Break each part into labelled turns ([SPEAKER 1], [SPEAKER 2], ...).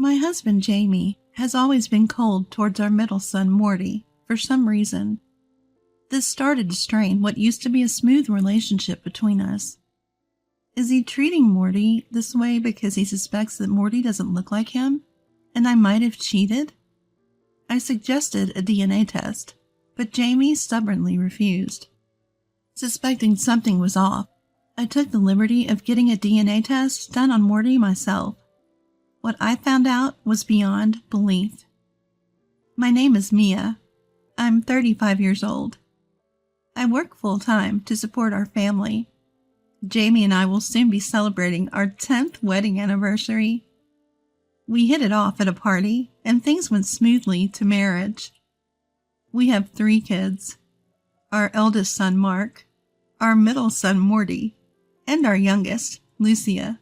[SPEAKER 1] My husband, Jamie, has always been cold towards our middle son, Morty, for some reason. This started to strain what used to be a smooth relationship between us. Is he treating Morty this way because he suspects that Morty doesn't look like him, and I might have cheated? I suggested a DNA test, but Jamie stubbornly refused. Suspecting something was off, I took the liberty of getting a DNA test done on Morty myself. What I found out was beyond belief. My name is Mia. I'm 35 years old. I work full-time to support our family. Jamie and I will soon be celebrating our 10th wedding anniversary. We hit it off at a party, and things went smoothly to marriage. We have 3 kids. Our eldest son, Mark, our middle son, Morty, and our youngest, Lucia.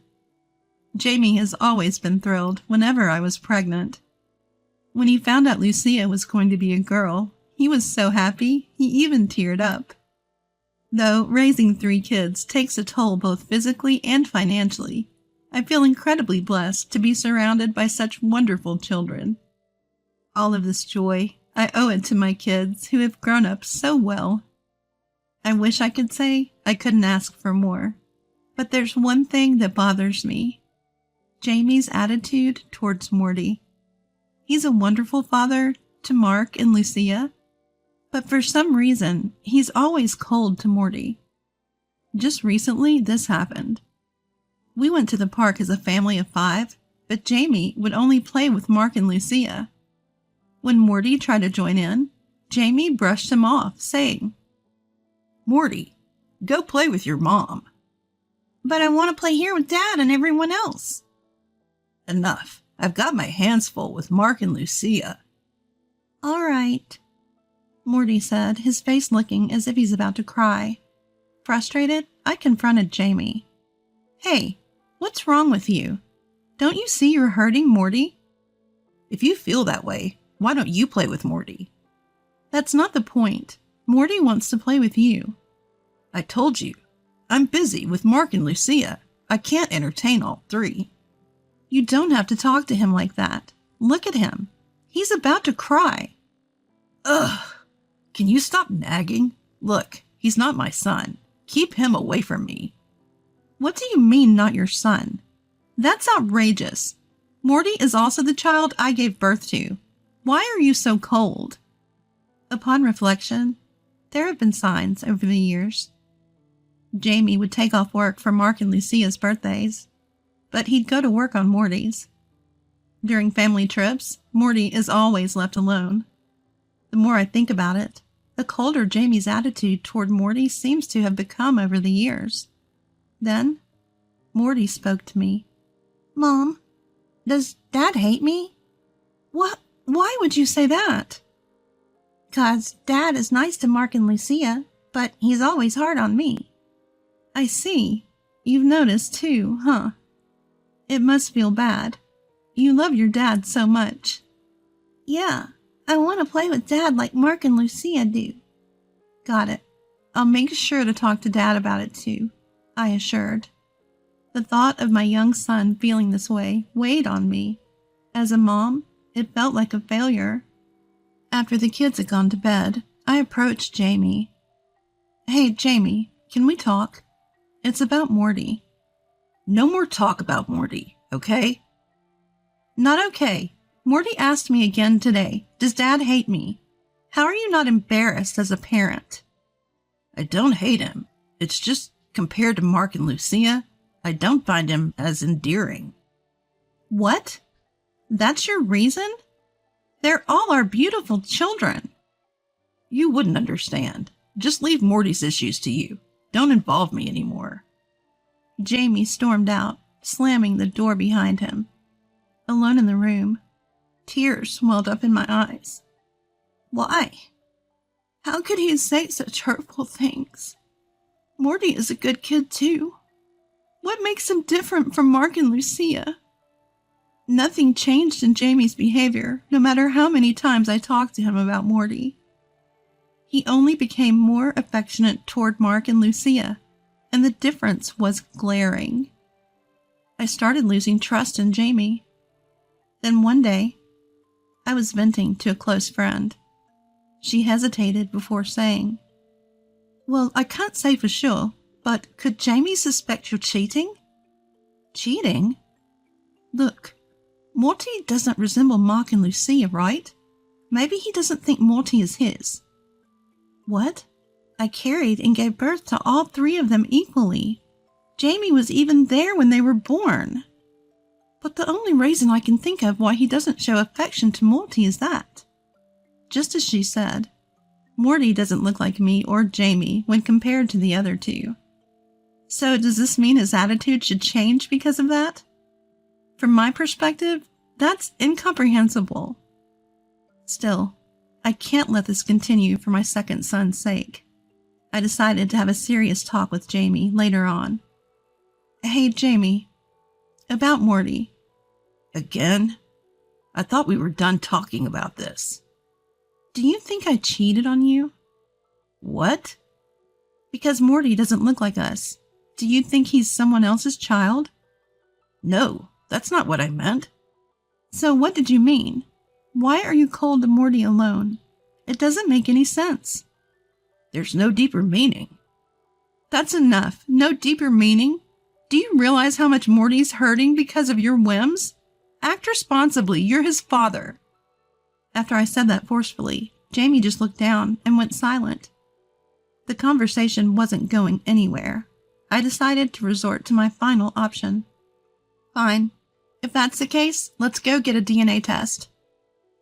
[SPEAKER 1] Jamie has always been thrilled whenever I was pregnant. When he found out Lucia was going to be a girl, he was so happy he even teared up. Though raising 3 kids takes a toll both physically and financially, I feel incredibly blessed to be surrounded by such wonderful children. All of this joy, I owe it to my kids who have grown up so well. I wish I could say I couldn't ask for more, but there's one thing that bothers me. Jamie's attitude towards Morty. He's a wonderful father to Mark and Lucia, but for some reason, he's always cold to Morty. Just recently, this happened. We went to the park as a family of 5, but Jamie would only play with Mark and Lucia. When Morty tried to join in, Jamie brushed him off, saying, "Morty, go play with your mom." "But I want to play here with Dad and everyone else." "Enough. I've got my hands full with Mark and Lucia." "All right," Morty said, his face looking as if he's about to cry. Frustrated, I confronted Jamie. "Hey, what's wrong with you? Don't you see you're hurting Morty?" "If you feel that way, why don't you play with Morty?" "That's not the point. Morty wants to play with you." "I told you, I'm busy with Mark and Lucia. I can't entertain all 3. "You don't have to talk to him like that. Look at him. He's about to cry." "Ugh! Can you stop nagging? Look, he's not my son. Keep him away from me." "What do you mean, not your son? That's outrageous. Morty is also the child I gave birth to. Why are you so cold?" Upon reflection, there have been signs over the years. Jamie would take off work for Mark and Lucia's birthdays, but he'd go to work on Morty's. During family trips, Morty is always left alone. The more I think about it, the colder Jamie's attitude toward Morty seems to have become over the years. Then, Morty spoke to me. "Mom, does Dad hate me?" "What? Why would you say that?" "'Cause Dad is nice to Mark and Lucia, but he's always hard on me." "I see. You've noticed too, huh? It must feel bad. You love your dad so much." "Yeah, I want to play with Dad like Mark and Lucia do." "Got it. I'll make sure to talk to Dad about it too," I assured. The thought of my young son feeling this way weighed on me. As a mom, it felt like a failure. After the kids had gone to bed, I approached Jamie. "Hey, Jamie, can we talk? It's about Morty." "No more talk about Morty, okay?" "Not okay. Morty asked me again today, does Dad hate me? How are you not embarrassed as a parent?" "I don't hate him. It's just, compared to Mark and Lucia, I don't find him as endearing." "What? That's your reason? They're all our beautiful children." "You wouldn't understand. Just leave Morty's issues to you. Don't involve me anymore." Jamie stormed out, slamming the door behind him. Alone in the room, tears welled up in my eyes. Why? How could he say such hurtful things? Morty is a good kid too. What makes him different from Mark and Lucia? Nothing changed in Jamie's behavior, no matter how many times I talked to him about Morty. He only became more affectionate toward Mark and Lucia, and the difference was glaring. I started losing trust in Jamie. Then one day, I was venting to a close friend. She hesitated before saying, "Well, I can't say for sure, but could Jamie suspect you're cheating?" "Cheating? Look, Morty doesn't resemble Mark and Lucia, right? Maybe he doesn't think Morty is his." "What? I carried and gave birth to all three of them equally. Jamie was even there when they were born. But the only reason I can think of why he doesn't show affection to Morty is that." Just as she said, Morty doesn't look like me or Jamie when compared to the other two. So does this mean his attitude should change because of that? From my perspective, that's incomprehensible. Still, I can't let this continue for my second son's sake. I decided to have a serious talk with Jamie later on. "Hey, Jamie, about Morty."
[SPEAKER 2] "Again? I thought we were done talking about this."
[SPEAKER 1] "Do you think I cheated on you?"
[SPEAKER 2] "What?"
[SPEAKER 1] "Because Morty doesn't look like us. Do you think he's someone else's child?"
[SPEAKER 2] "No, that's not what I meant."
[SPEAKER 1] "So what did you mean? Why are you cold to Morty alone? It doesn't make any sense."
[SPEAKER 2] "There's no deeper meaning."
[SPEAKER 1] "That's enough. No deeper meaning? Do you realize how much Morty's hurting because of your whims? Act responsibly. You're his father." After I said that forcefully, Jamie just looked down and went silent. The conversation wasn't going anywhere. I decided to resort to my final option. "Fine. If that's the case, let's go get a DNA test."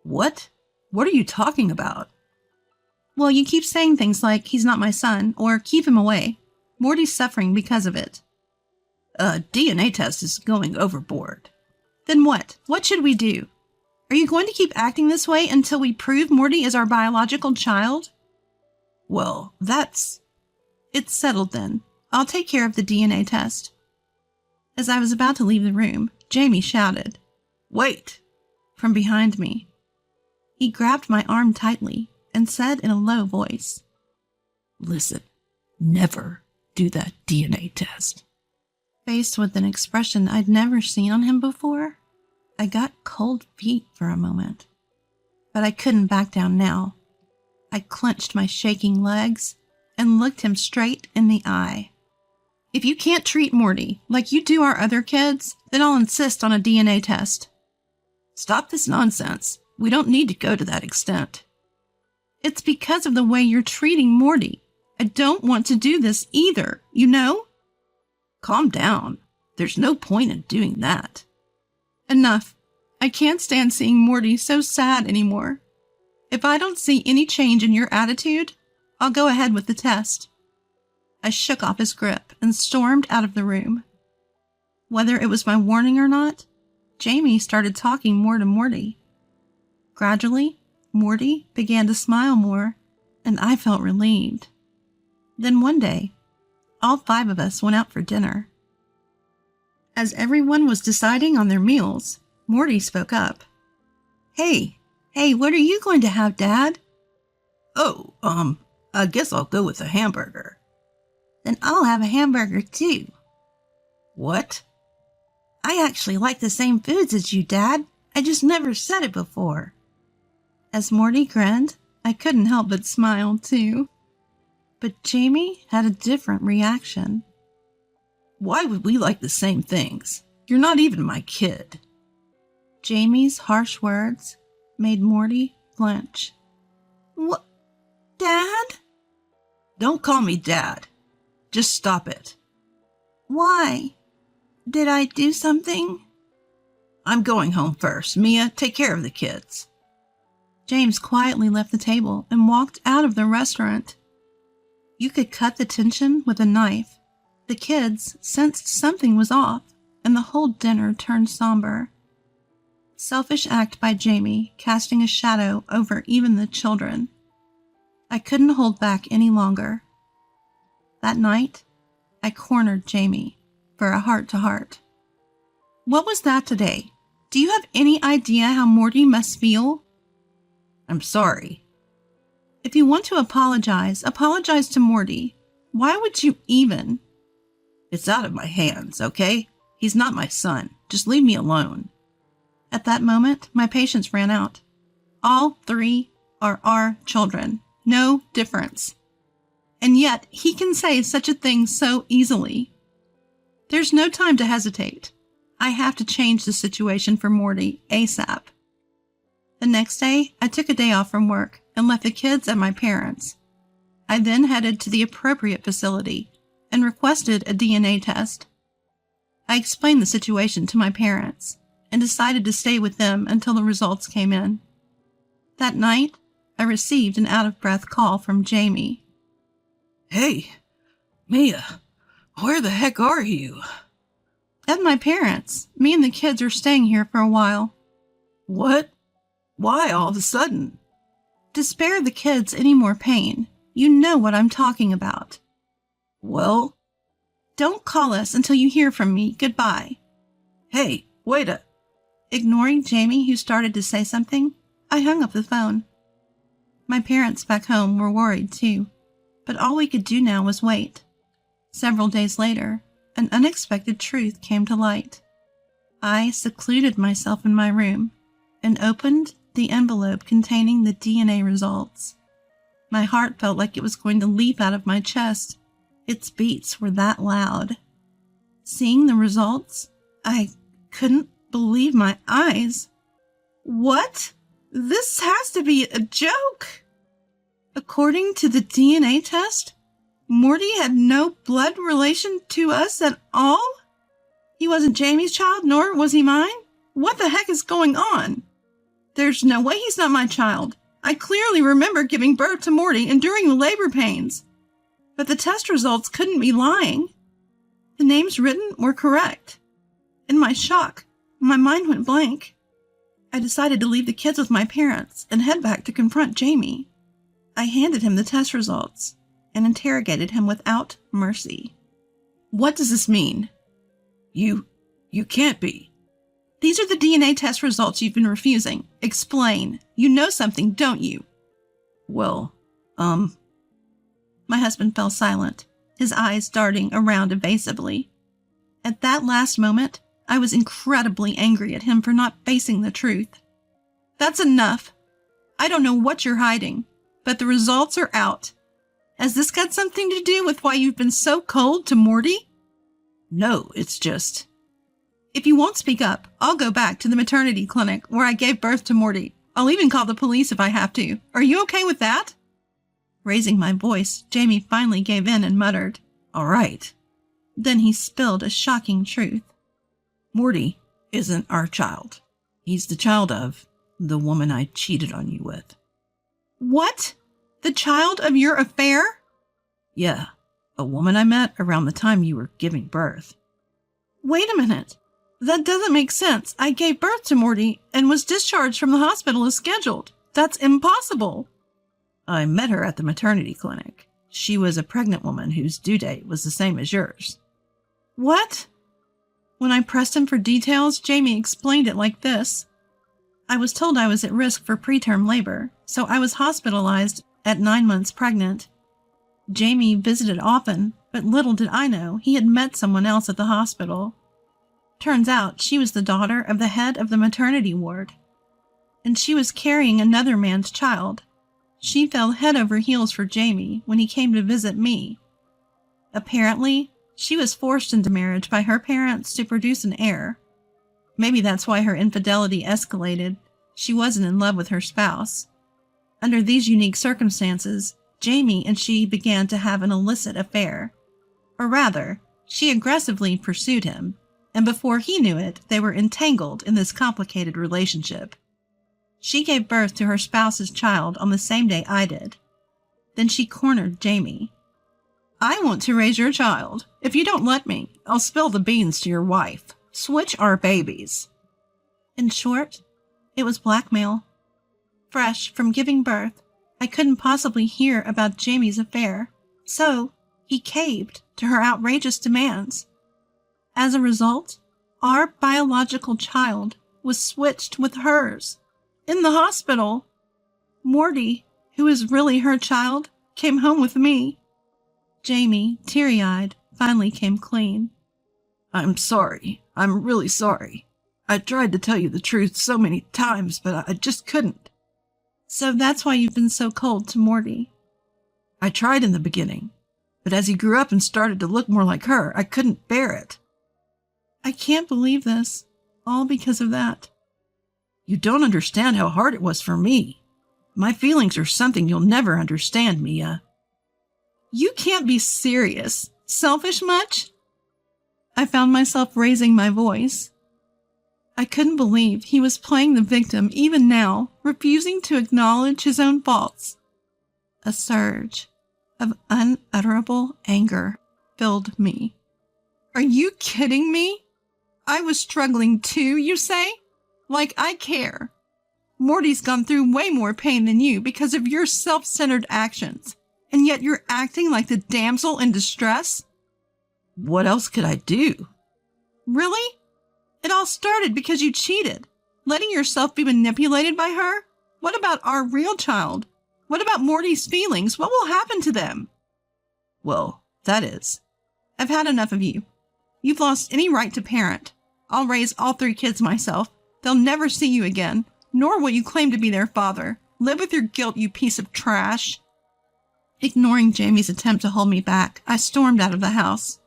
[SPEAKER 2] "What? What are you talking about?"
[SPEAKER 1] "Well, you keep saying things like, 'He's not my son,' or 'Keep him away.' Morty's suffering because of it."
[SPEAKER 2] "A DNA test is going overboard."
[SPEAKER 1] "Then what? What should we do? Are you going to keep acting this way until we prove Morty is our biological child?"
[SPEAKER 2] "Well,
[SPEAKER 1] It's settled then. I'll take care of the DNA test." As I was about to leave the room, Jamie shouted,
[SPEAKER 2] "Wait!"
[SPEAKER 1] from behind me. He grabbed my arm tightly and said in a low voice,
[SPEAKER 2] "Listen, never do that DNA test."
[SPEAKER 1] Faced with an expression I'd never seen on him before, I got cold feet for a moment. But I couldn't back down now. I clenched my shaking legs and looked him straight in the eye. "If you can't treat Morty like you do our other kids, then I'll insist on a DNA test."
[SPEAKER 2] "Stop this nonsense. We don't need to go to that extent."
[SPEAKER 1] "It's because of the way you're treating Morty. I don't want to do this either, you know?"
[SPEAKER 2] "Calm down. There's no point in doing that."
[SPEAKER 1] "Enough. I can't stand seeing Morty so sad anymore. If I don't see any change in your attitude, I'll go ahead with the test." I shook off his grip and stormed out of the room. Whether it was my warning or not, Jamie started talking more to Morty. Gradually, Morty began to smile more, and I felt relieved. Then one day, all 5 of us went out for dinner. As everyone was deciding on their meals, Morty spoke up. Hey, what are you going to have, Dad?"
[SPEAKER 2] "Oh, I guess I'll go with a hamburger."
[SPEAKER 1] "Then I'll have a hamburger too."
[SPEAKER 2] "What?"
[SPEAKER 1] "I actually like the same foods as you, Dad. I just never said it before." As Morty grinned, I couldn't help but smile too. But Jamie had a different reaction.
[SPEAKER 2] "Why would we like the same things? You're not even my kid."
[SPEAKER 1] Jamie's harsh words made Morty flinch. "What? Dad?"
[SPEAKER 2] "Don't call me Dad. Just stop it."
[SPEAKER 1] "Why? Did I do something?"
[SPEAKER 2] "I'm going home first. Mia, take care of the kids."
[SPEAKER 1] James quietly left the table and walked out of the restaurant. You could cut the tension with a knife. The kids sensed something was off, and the whole dinner turned somber. Selfish act by Jamie, casting a shadow over even the children. I couldn't hold back any longer. That night, I cornered Jamie for a heart-to-heart. "What was that today? Do you have any idea how Morty must feel?"
[SPEAKER 2] "I'm sorry."
[SPEAKER 1] "If you want to apologize to Morty. Why would you even?"
[SPEAKER 2] "It's out of my hands, okay? He's not my son. Just leave me alone."
[SPEAKER 1] At that moment, my patience ran out. All 3 are our children. No difference. And yet, he can say such a thing so easily. There's no time to hesitate. I have to change the situation for Morty ASAP. The next day, I took a day off from work and left the kids at my parents'. I then headed to the appropriate facility and requested a DNA test. I explained the situation to my parents and decided to stay with them until the results came in. That night, I received an out-of-breath call from Jamie.
[SPEAKER 2] Hey, Mia, where the heck are you?
[SPEAKER 1] At my parents'. Me and the kids are staying here for a while.
[SPEAKER 2] What? Why all of a sudden?
[SPEAKER 1] To spare the kids any more pain. You know what I'm talking about.
[SPEAKER 2] Well?
[SPEAKER 1] Don't call us until you hear from me. Goodbye.
[SPEAKER 2] Hey, wait a...
[SPEAKER 1] Ignoring Jamie, who started to say something, I hung up the phone. My parents back home were worried too, but all we could do now was wait. Several days later, an unexpected truth came to light. I secluded myself in my room and opened the envelope containing the DNA results. My heart felt like it was going to leap out of my chest. Its beats were that loud. Seeing the results, I couldn't believe my eyes. What? This has to be a joke. According to the DNA test, Morty had no blood relation to us at all? He wasn't Jamie's child, nor was he mine? What the heck is going on? There's no way he's not my child. I clearly remember giving birth to Morty and during the labor pains. But the test results couldn't be lying. The names written were correct. In my shock, my mind went blank. I decided to leave the kids with my parents and head back to confront Jamie. I handed him the test results and interrogated him without mercy.
[SPEAKER 2] What does this mean? You can't be.
[SPEAKER 1] These are the DNA test results you've been refusing. Explain. You know something, don't you?
[SPEAKER 2] Well,
[SPEAKER 1] My husband fell silent, his eyes darting around evasively. At that last moment, I was incredibly angry at him for not facing the truth. That's enough. I don't know what you're hiding, but the results are out. Has this got something to do with why you've been so cold to Morty?
[SPEAKER 2] No, it's just...
[SPEAKER 1] If you won't speak up, I'll go back to the maternity clinic where I gave birth to Morty. I'll even call the police if I have to. Are you okay with that? Raising my voice, Jamie finally gave in and muttered,
[SPEAKER 2] All right.
[SPEAKER 1] Then he spilled a shocking truth.
[SPEAKER 2] Morty isn't our child. He's the child of the woman I cheated on you with.
[SPEAKER 1] What? The child of your affair?
[SPEAKER 2] Yeah, a woman I met around the time you were giving birth.
[SPEAKER 1] Wait a minute. That doesn't make sense. I gave birth to Morty and was discharged from the hospital as scheduled. That's impossible.
[SPEAKER 2] I met her at the maternity clinic. She was a pregnant woman whose due date was the same as yours.
[SPEAKER 1] What? When I pressed him for details, Jamie explained it like this. I was told I was at risk for preterm labor, so I was hospitalized at 9 months pregnant. Jamie visited often, but little did I know he had met someone else at the hospital. Turns out she was the daughter of the head of the maternity ward, and she was carrying another man's child. She fell head over heels for Jamie when he came to visit me. Apparently, she was forced into marriage by her parents to produce an heir. Maybe that's why her infidelity escalated. She wasn't in love with her spouse. Under these unique circumstances, Jamie and she began to have an illicit affair. Or rather, she aggressively pursued him, and before he knew it, they were entangled in this complicated relationship. She gave birth to her spouse's child on the same day I did. Then she cornered Jamie. I want to raise your child. If you don't let me, I'll spill the beans to your wife. Switch our babies. In short, it was blackmail. Fresh from giving birth, I couldn't possibly hear about Jamie's affair, so he caved to her outrageous demands. As a result, our biological child was switched with hers. In the hospital, Morty, who is really her child, came home with me. Jamie, teary-eyed, finally came clean.
[SPEAKER 2] I'm sorry. I'm really sorry. I tried to tell you the truth so many times, but I just couldn't.
[SPEAKER 1] So that's why you've been so cold to Morty.
[SPEAKER 2] I tried in the beginning, but as he grew up and started to look more like her, I couldn't bear it.
[SPEAKER 1] I can't believe this. All because of that.
[SPEAKER 2] You don't understand how hard it was for me. My feelings are something you'll never understand, Mia.
[SPEAKER 1] You can't be serious. Selfish much? I found myself raising my voice. I couldn't believe he was playing the victim even now, refusing to acknowledge his own faults. A surge of unutterable anger filled me. Are you kidding me? I was struggling too, you say? Like I care. Morty's gone through way more pain than you because of your self-centered actions, and yet you're acting like the damsel in distress?
[SPEAKER 2] What else could I do?
[SPEAKER 1] Really? It all started because you cheated, letting yourself be manipulated by her? What about our real child? What about Morty's feelings? What will happen to them?
[SPEAKER 2] Well, that is.
[SPEAKER 1] I've had enough of you. You've lost any right to parent. I'll raise all 3 kids myself. They'll never see you again, nor will you claim to be their father. Live with your guilt, you piece of trash. Ignoring Jamie's attempt to hold me back, I stormed out of the house.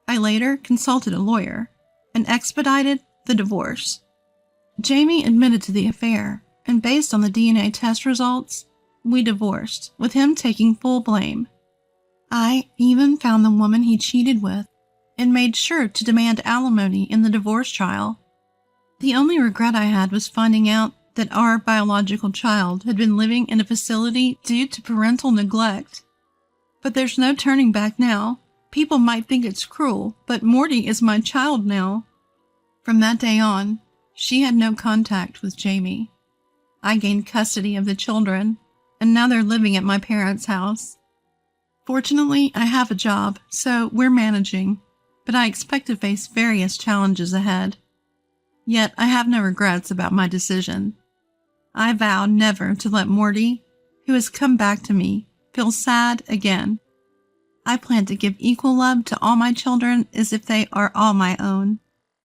[SPEAKER 1] I later consulted a lawyer and expedited the divorce. Jamie admitted to the affair, and based on the DNA test results, we divorced, with him taking full blame. I even found the woman he cheated with and made sure to demand alimony in the divorce trial. The only regret I had was finding out that our biological child had been living in a facility due to parental neglect. But there's no turning back now. People might think it's cruel, but Morty is my child now. From that day on, she had no contact with Jamie. I gained custody of the children, and now they're living at my parents' house. Fortunately, I have a job, so we're managing, but I expect to face various challenges ahead. Yet I have no regrets about my decision. I vow never to let Morty, who has come back to me, feel sad again. I plan to give equal love to all my children as if they are all my own.